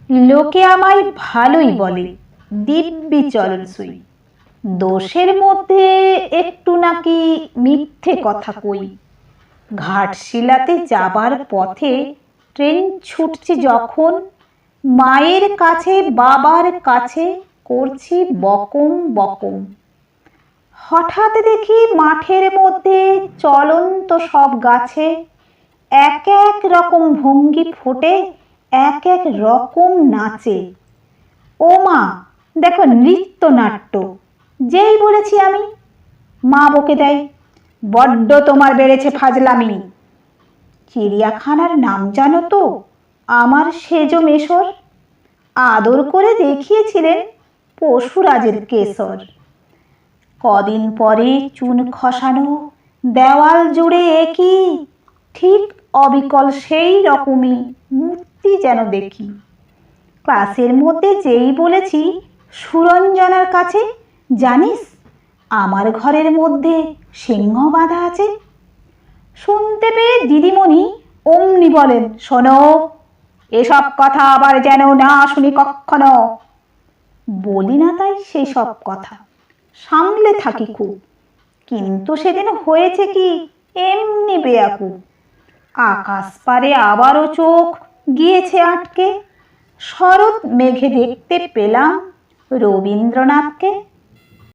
লোকে আমায় ভালোই বলে, দিব্যি চলনসই। দোষের মধ্যে একটু নাকি মিথ্যে কথা কই। ঘাটশিলাতে যাবার পথে ট্রেন ছুটছে যখন, মায়ের কাছে বাবার কাছে করছি বকম বকম। হঠাৎ দেখি মাঠের মধ্যে চলন্ত সব গাছে এক এক রকম ভঙ্গি ফোটে, এক এক রকম নাচে। ও মা, দেখো নৃত্যনাট্য। যেই বলেছি আমি, মা বকে দেয়, বড্ড তোমার বেড়েছে ফাজলামি। চিড়িয়াখানার নাম জানো তো আমার সেজ মেশর? আদর করে দেখিয়েছিলেন পশুরাজের কেশর। কদিন পরে চুন খসানো দেওয়াল জুড়ে একই ঠিক অবিকল সেই রকমই মূর্তি যেন দেখি। ক্লাসের মধ্যে যেই বলেছি সুরঞ্জনার কাছে, জানিস আমার ঘরের মধ্যে সিংহ বাঁধা আছে। শুনতে পেয়ে দিদিমণি অমনি বলেন, শোনো, এসব কথা আবার যেন না শুনি কখনো। বলি না তাই সেই সব কথা, সামলে থাকি খুব। কিন্তু সেদিন হয়েছে কি, এমনি বেয়াকুব। আকাশ পারে আবারও চোখ গিয়েছে আটকে। শরৎ মেঘে দেখতে পেলাম রবীন্দ্রনাথকে।